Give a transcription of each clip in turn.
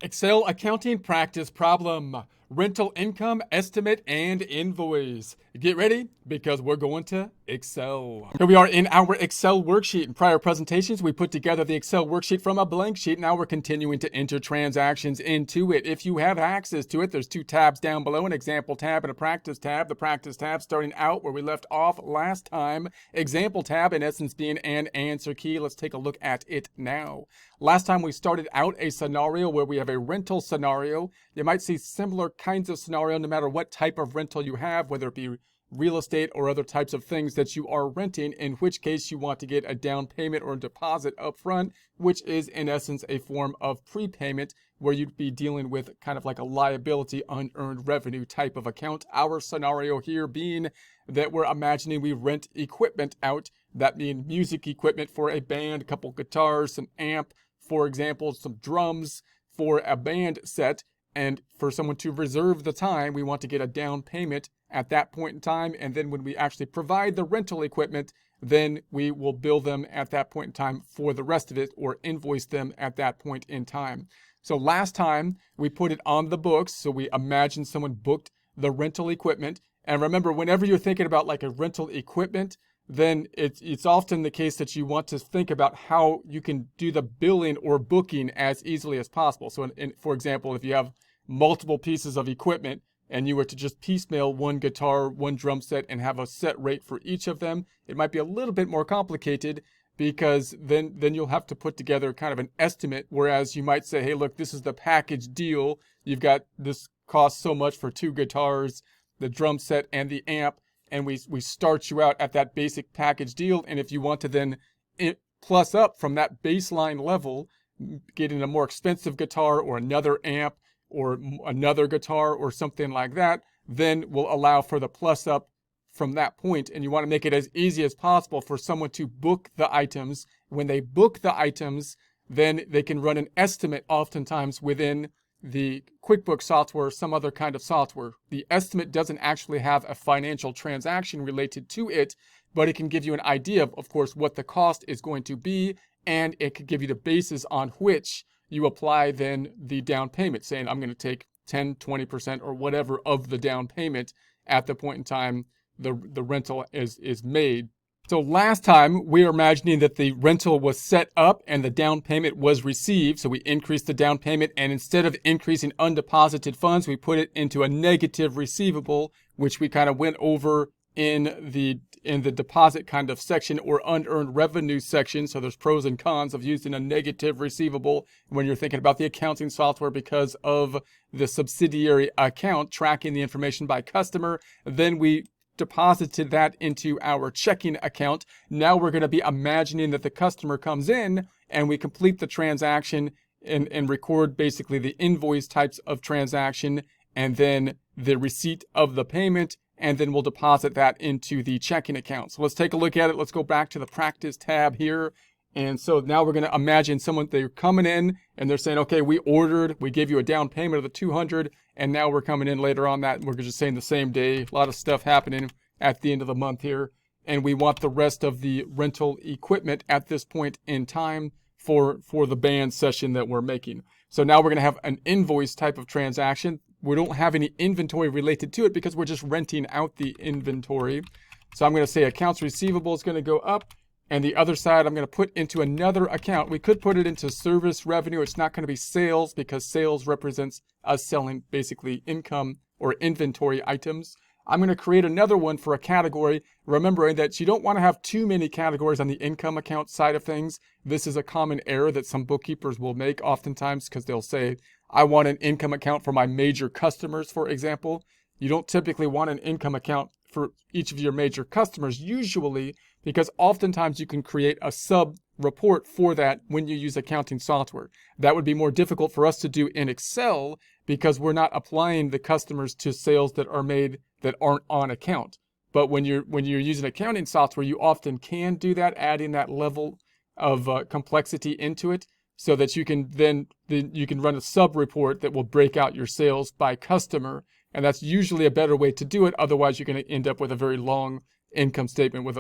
Excel accounting practice problem. Rental income estimate and invoice. Get ready because we're going to Excel. Here we are in our Excel worksheet. In prior presentations, we put together the Excel worksheet from a blank sheet. Now we're continuing to enter transactions into it. If you have access to it, there's two tabs down below, an example tab and a practice tab. The practice tab starting out where we left off last time. Example tab in essence being an answer key. Let's take a look at it now. Last time we started out a scenario where we have a rental scenario. You might see similar kinds of scenario no matter what type of rental you have, whether it be real estate or other types of things that you are renting, in which case you want to get a down payment or a deposit up front, which is in essence a form of prepayment where you'd be dealing with kind of like a liability unearned revenue type of account. Our scenario here being that we're imagining we rent equipment out. That means music equipment for a band, a couple guitars, some amp, for example, some drums for a band set. And for someone to reserve the time, we want to get a down payment at that point in time. And then when we actually provide the rental equipment, then we will bill them at that point in time for the rest of it or invoice them at that point in time. So last time we put it on the books. So we imagine someone booked the rental equipment. And remember, whenever you're thinking about like a rental equipment, then it's often the case that you want to think about how you can do the billing or booking as easily as possible. So for example, if you have multiple pieces of equipment and you were to just piecemeal one guitar, one drum set and have a set rate for each of them, it might be a little bit more complicated because then you'll have to put together kind of an estimate. Whereas you might say, hey, look, this is the package deal. You've got this costs so much for two guitars, the drum set and the amp. And we start you out at that basic package deal. And if you want to then plus up from that baseline level, getting a more expensive guitar or another amp or another guitar or something like that, then we'll allow for the plus up from that point. And you want to make it as easy as possible for someone to book the items. When they book the items, then they can run an estimate oftentimes within the QuickBooks software, some other kind of software. The estimate doesn't actually have a financial transaction related to it, but it can give you an idea of course, what the cost is going to be, and it could give you the basis on which you apply then the down payment, saying I'm going to take 10, 20% or whatever of the down payment at the point in time the rental is made. So last time we were imagining that the rental was set up and the down payment was received. So we increased the down payment, and instead of increasing undeposited funds, we put it into a negative receivable, which we kind of went over in the deposit kind of section or unearned revenue section. So there's pros and cons of using a negative receivable when you're thinking about the accounting software because of the subsidiary account tracking the information by customer. Then we deposited that into our checking account. Now we're going to be imagining that the customer comes in and we complete the transaction and record basically the invoice types of transaction and then the receipt of the payment, and then we'll deposit that into the checking account. So let's take a look at it. Let's go back to the practice tab here. And so now we're going to imagine someone, they're coming in and they're saying, okay, we gave you a down payment of the 200, and now we're coming in later on that. And we're just saying the same day, a lot of stuff happening at the end of the month here. And we want the rest of the rental equipment at this point in time for the band session that we're making. So now we're going to have an invoice type of transaction. We don't have any inventory related to it because we're just renting out the inventory. So I'm going to say accounts receivable is going to go up. And the other side, I'm going to put into another account. We could put it into service revenue. It's not going to be sales because sales represents us selling basically income or inventory items. I'm going to create another one for a category, remembering that you don't want to have too many categories on the income account side of things. This is a common error that some bookkeepers will make oftentimes because they'll say, I want an income account for my major customers, for example. You don't typically want an income account for each of your major customers usually, because oftentimes you can create a sub report for that when you use accounting software. That would be more difficult for us to do in Excel because we're not applying the customers to sales that are made that aren't on account. But when you're using accounting software, you often can do that, adding that level of complexity into it so that you can then you can run a sub report that will break out your sales by customer. And that's usually a better way to do it. Otherwise, you're going to end up with a very long income statement with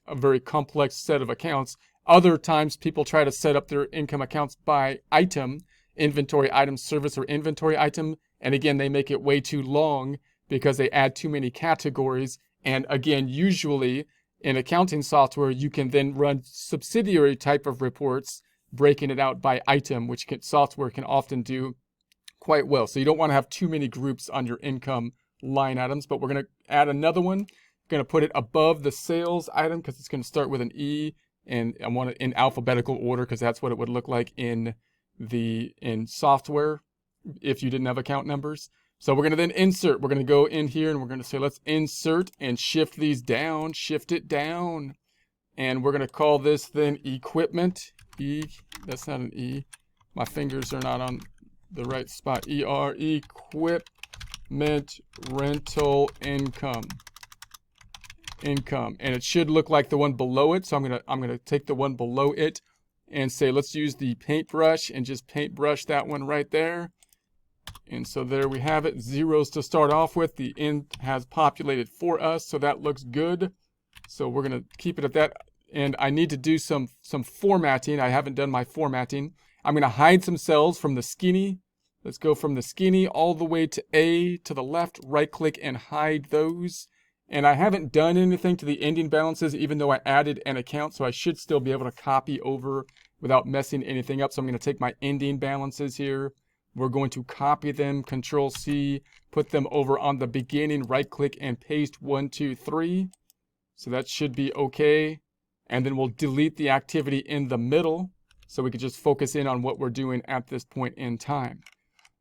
a very complex set of accounts. Other times, people try to set up their income accounts by item, inventory item, service, or inventory item. And again, they make it way too long because they add too many categories. And again, usually in accounting software, you can then run subsidiary type of reports, breaking it out by item, which software can often do quite well. So you don't want to have too many groups on your income line items, but we're going to add another one. Going to put it above the sales item because it's going to start with an E, and I want it in alphabetical order because that's what it would look like in software if you didn't have account numbers. So we're going to then insert. We're going to go in here and we're going to say, let's insert and shift these down, shift it down. And we're going to call this then equipment. That's not an E. My fingers are not on the right spot. Equipment rental income. And it should look like the one below it. So I'm gonna take the one below it and say, let's use the paintbrush and just paintbrush that one right there. And so there we have it. Zeros to start off with. The int has populated for us, so that looks good. So we're gonna keep it at that. And I need to do some formatting. I haven't done my formatting. I'm gonna hide some cells from the skinny. Let's go from the skinny all the way to A to the left, right click and hide those. And I haven't done anything to the ending balances, even though I added an account, so I should still be able to copy over without messing anything up. So I'm going to take my ending balances here. We're going to copy them, Control C, put them over on the beginning, right click and paste 1, 2, 3. So that should be okay. And then we'll delete the activity in the middle so we can just focus in on what we're doing at this point in time.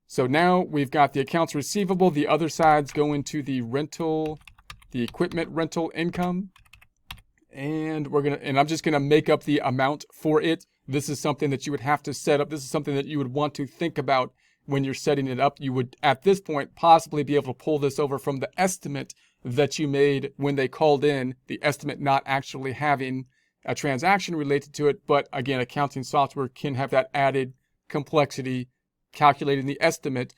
So now we've got the accounts receivable. The other side's going to the equipment rental income, and I'm just gonna make up the amount for it. This is something that you would have to set up. This is something that you would want to think about when you're setting it up. You would, at this point, possibly be able to pull this over from the estimate that you made when they called in, the estimate not actually having a transaction related to it. But again, accounting software can have that added complexity, calculating the estimate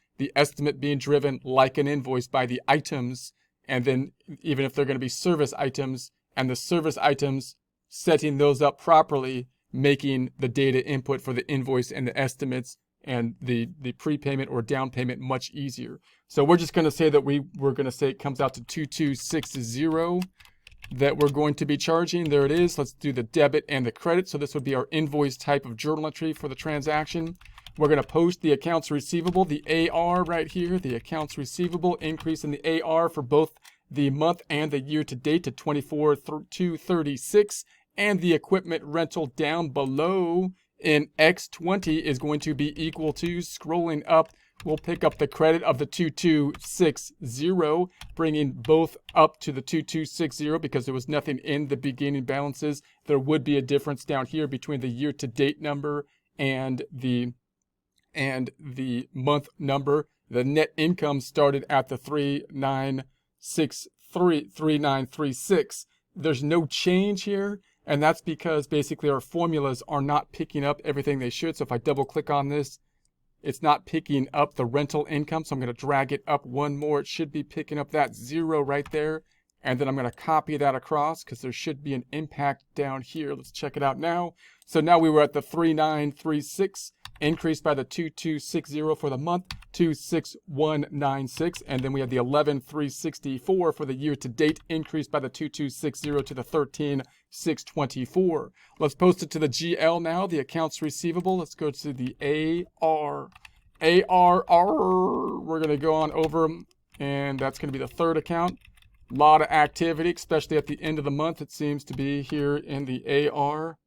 being driven like an invoice by the items. And then even if they're going to be service items, and the service items, setting those up properly, making the data input for the invoice and the estimates and the prepayment or down payment much easier. So we're just going to say that we're going to say it comes out to 2260 that we're going to be charging. There it is. Let's do the debit and the credit. So this would be our invoice type of journal entry for the transaction. We're going to post the accounts receivable, the AR right here, the accounts receivable increase in the AR for both the month and the year to date to 24,236, and the equipment rental down below in X20 is going to be equal to, scrolling up, we'll pick up the credit of the 2260, bringing both up to the 2260 because there was nothing in the beginning balances. There would be a difference down here between the year to date number and the month number. The net income started at the 3936. There's no change here, and that's because basically our formulas are not picking up everything they should. So if I double click on this, it's not picking up the rental income. So I'm going to drag it up one more. It should be picking up that 0 right there. And then I'm going to copy that across because there should be an impact down here. Let's check it out now. So now we were at the 3936, increased by the 2260 for the month, 26196. And then we have the 11364 for the year to date, increased by the 2260 to the 13624. Let's post it to the GL now, the accounts receivable. Let's go to the AR. We're going to go on over, and that's going to be the third account. A lot of activity, especially at the end of the month, it seems to be here in the AR.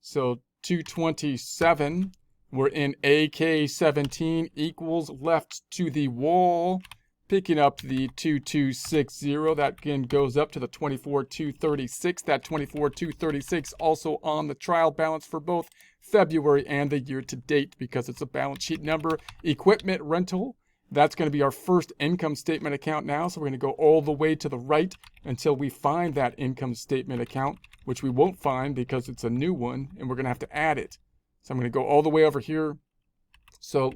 So 227, we're in AK17 equals left to the wall, picking up the 2260. That again goes up to the 24,236. That 24,236 also on the trial balance for both February and the year to date because it's a balance sheet number. Equipment rental. That's going to be our first income statement account now. So we're going to go all the way to the right until we find that income statement account, which we won't find because it's a new one and we're going to have to add it. So I'm going to go all the way over here. So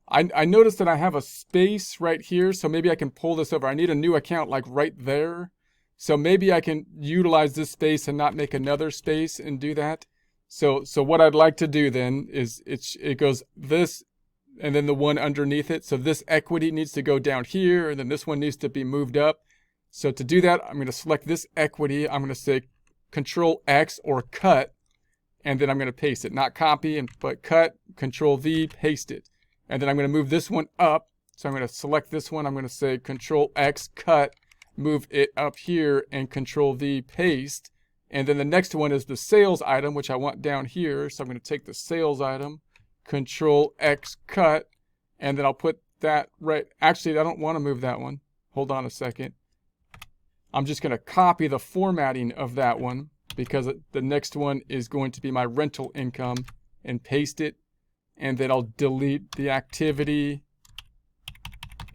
I noticed that I have a space right here. So maybe I can pull this over. I need a new account like right there. So maybe I can utilize this space and not make another space and do that. So what I'd like to do then is it goes this and then the one underneath it. So this equity needs to go down here, and then this one needs to be moved up. So to do that, I'm going to select this equity. I'm going to say Control X or cut, and then I'm going to paste it. Not copy, but cut, Control V, paste it. And then I'm going to move this one up. So I'm going to select this one. I'm going to say Control X, cut, move it up here, and Control V, paste. And then the next one is the sales item, which I want down here. So I'm going to take the sales item, Control X, cut, and then I'll put that right. Actually, I don't want to move that one. Hold on a second. I'm just going to copy the formatting of that one because the next one is going to be my rental income, and paste it. And then I'll delete the activity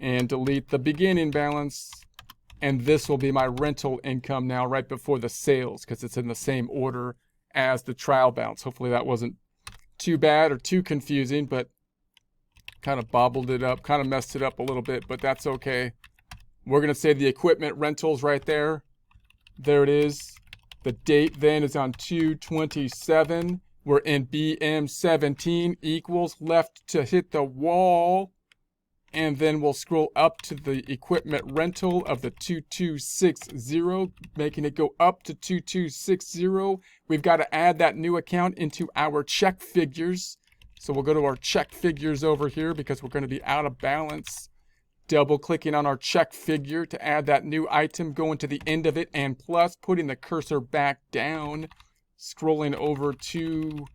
and delete the beginning balance. And this will be my rental income now right before the sales because it's in the same order as the trial balance. Hopefully that wasn't too bad or too confusing, but kind of bobbled it up, kind of messed it up a little bit, but that's okay. We're going to say the equipment rentals right there. There it is. The date then is on 2/27. We're in BM17 equals left to hit the wall. And then we'll scroll up to the equipment rental of the 2260, making it go up to 2260. We've got to add that new account into our check figures. So we'll go to our check figures over here because we're going to be out of balance. Double clicking on our check figure to add that new item, going to the end of it, and plus putting the cursor back down, scrolling over to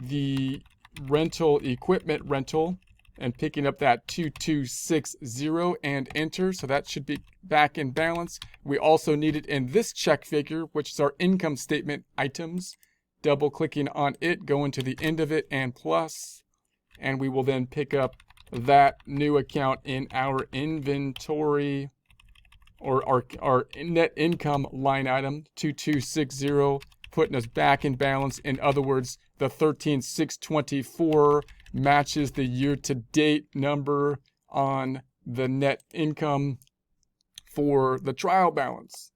the rental equipment rental and picking up that 2260 and enter. So that should be back in balance. We also need it in this check figure, which is our income statement items. Double clicking on it, going to the end of it, and plus, and we will then pick up that new account in our inventory or our net income line item, 2260, putting us back in balance. In other words, the 13,624 matches the year-to-date number on the net income for the trial balance.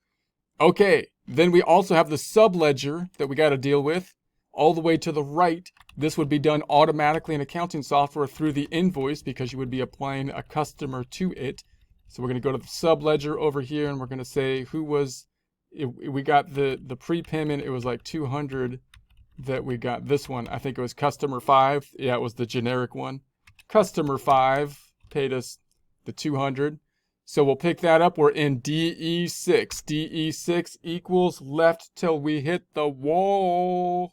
Okay, then we also have the subledger that we got to deal with. All the way to the right, this would be done automatically in accounting software through the invoice because you would be applying a customer to it. So we're going to go to the subledger over here, and we're going to say who was, we got the prepayment, it was like 200 that we got. This one, I think it was customer 5. Yeah, it was the generic one. Customer 5 paid us the 200. So we'll pick that up. We're in DE6. DE6 equals left till we hit the wall.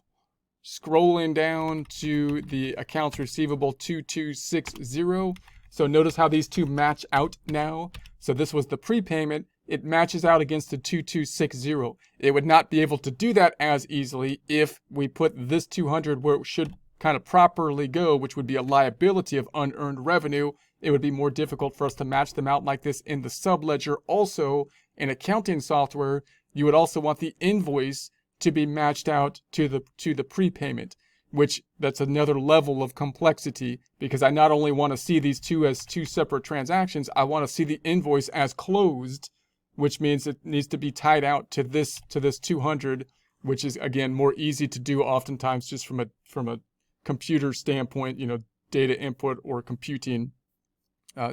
Scrolling down to the accounts receivable 2260. So notice how these two match out now. So this was the prepayment. It matches out against the 2260. It would not be able to do that as easily if we put this 200 where it should kind of properly go, which would be a liability of unearned revenue. It would be more difficult for us to match them out like this in the subledger. Also, in accounting software, you would also want the invoice to be matched out to the prepayment, which that's another level of complexity because I not only want to see these two as two separate transactions, I want to see the invoice as closed, which means it needs to be tied out to this 200, which is again more easy to do oftentimes just from a computer standpoint, data input or computing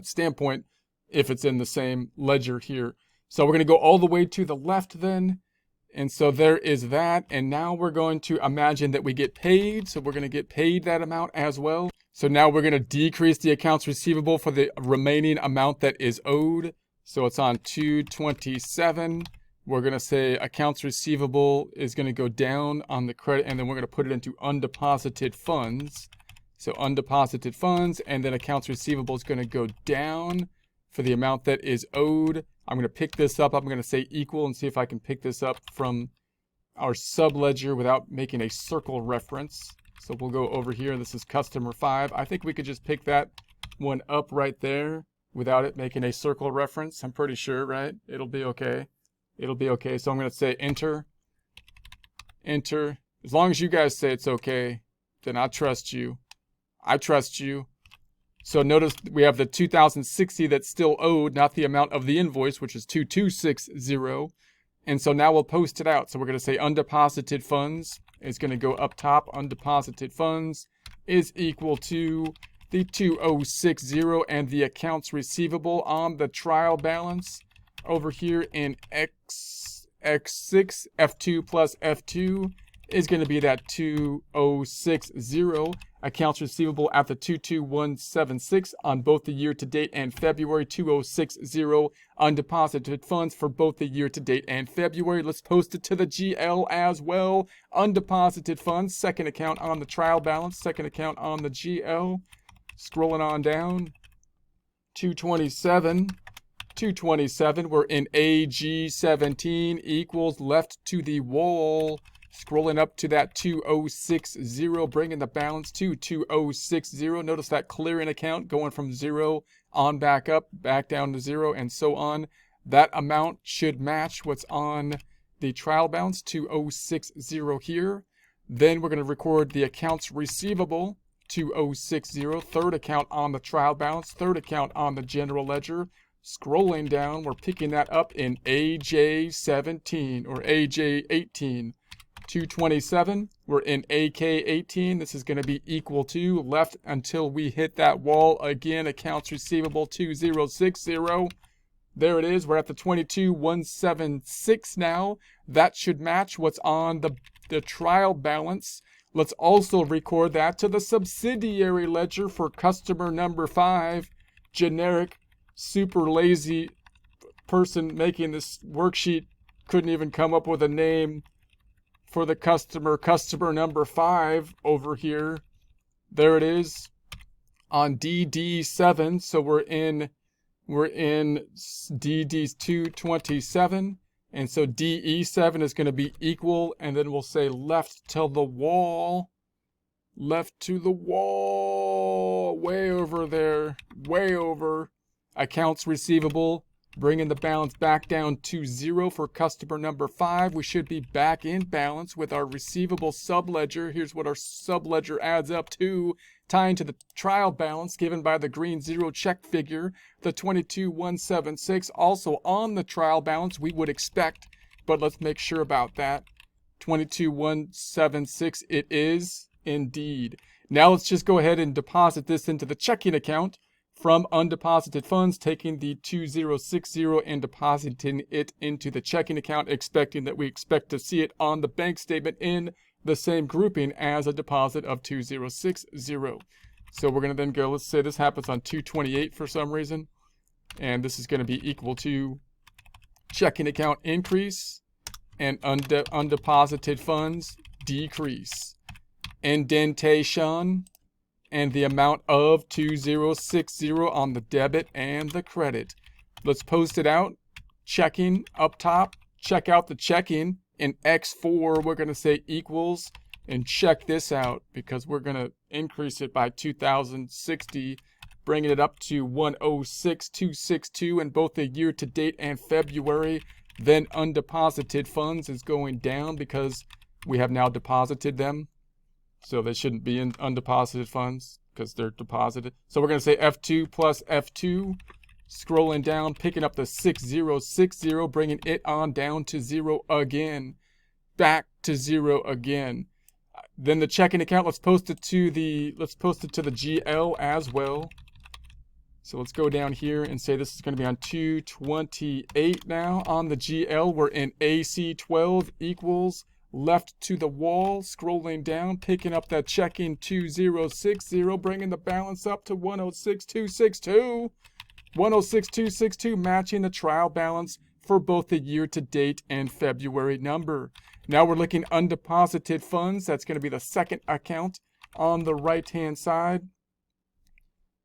standpoint if it's in the same ledger here. So we're going to go all the way to the left then. And so there is that. And now we're going to imagine that we get paid. So we're going to get paid that amount as well. So now we're going to decrease the accounts receivable for the remaining amount that is owed. So it's on 227. We're going to say accounts receivable is going to go down on the credit, and then we're going to put it into undeposited funds. So undeposited funds, and then accounts receivable is going to go down for the amount that is owed. I'm going to pick this up. I'm going to say equal and see if I can pick this up from our subledger without making a circle reference. So we'll go over here. This is customer 5. I think we could just pick that one up right there without it making a circle reference. I'm pretty sure, right? It'll be okay. It'll be okay. So I'm going to say enter. Enter. As long as you guys say it's okay, then I trust you. I trust you. So notice we have the 2,060 that's still owed, not the amount of the invoice, which is 2260. And so now we'll post it out. So we're going to say undeposited funds is going to go up top. Undeposited funds is equal to the 2060 and the accounts receivable on the trial balance over here in X6, F2 plus F2 is going to be that 2060. Accounts receivable at the 22176 on both the year to date and February. 2060 undeposited funds for both the year to date and February. Let's post it to the GL as well. Undeposited funds, second account on the trial balance, second account on the GL. Scrolling on down. 227. We're in AG17 equals left to the wall. Scrolling up to that 2060, bringing the balance to 2060. Notice that clearing account going from 0 on back up, back down to 0, and so on. That amount should match what's on the trial balance, 2060 here. Then we're going to record the accounts receivable, 2060, third account on the trial balance, third account on the general ledger. Scrolling down, we're picking that up in AJ17 or AJ18. 227, we're in AK18. This is going to be equal to left until we hit that wall again. Accounts receivable 2060. There it is. We're at the 22176 now. That should match what's on the trial balance. Let's also record that to the subsidiary ledger for customer number 5. Generic, super lazy person making this worksheet couldn't even come up with a name for the customer number 5 over here. There it is on DD7. So we're in DD 227, and so DE7 is going to be equal, and then we'll say left to the wall, way over there, way over. Accounts receivable, bringing the balance back down to 0 for customer number 5. We should be back in balance with our receivable subledger. Here's what our subledger adds up to, tying to the trial balance given by the green 0 check figure, the 22176. Also on the trial balance, we would expect, but let's make sure about that. 22176 it is indeed. Now let's just go ahead and deposit this into the checking account from undeposited funds, taking the 2060 and depositing it into the checking account, expecting that we expect to see it on the bank statement in the same grouping as a deposit of 2060. So we're going to then go, let's say this happens on 228 for some reason, and this is going to be equal to checking account increase and undeposited funds decrease. Indentation and the amount of 2060 on the debit and the credit. Let's post it out. Checking up top. Check out the checking. In X4, we're going to say equals, and check this out because we're going to increase it by 2060, bringing it up to 106,262 in both the year to date and February. Then undeposited funds is going down because we have now deposited them. So they shouldn't be in undeposited funds because they're deposited. So we're going to say F2 plus F2. Scrolling down, picking up the 6060, bringing it on down to 0 again. Back to 0 again. Then the checking account, let's post it to the GL as well. So let's go down here and say this is going to be on 228 now. On the GL, we're in AC12 equals left to the wall, scrolling down, picking up that checking 2060, bringing the balance up to 106,262. 106,262, matching the trial balance for both the year to date and February number. Now we're looking undeposited funds. That's going to be the second account on the right hand side.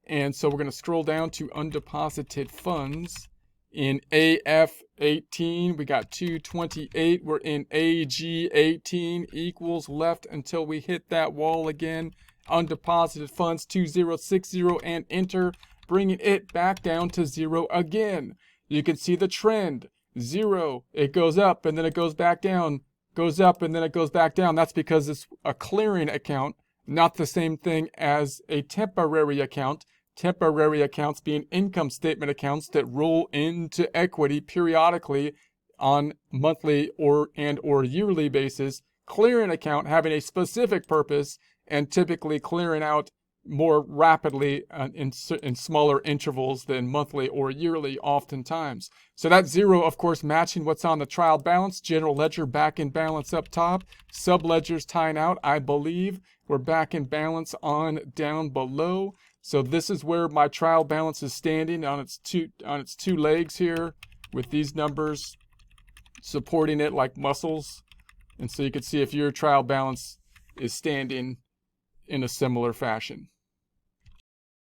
And so we're going to scroll down to undeposited funds. In AF18, we got 228. We're in AG18 equals left until we hit that wall again. Undeposited funds 2060 and enter, bringing it back down to 0 again. You can see the trend. 0, it goes up and then it goes back down. Goes up and then it goes back down. That's because it's a clearing account, not the same thing as a temporary account. Temporary accounts being income statement accounts that roll into equity periodically on monthly or yearly basis. Clearing account having a specific purpose and typically clearing out more rapidly in smaller intervals than monthly or yearly oftentimes. So that 0, of course, matching what's on the trial balance. General ledger back in balance up top. Sub ledgers tying out. I believe we're back in balance on down below. So this is where my trial balance is standing on its two legs here, with these numbers supporting it like muscles. And so you can see if your trial balance is standing in a similar fashion.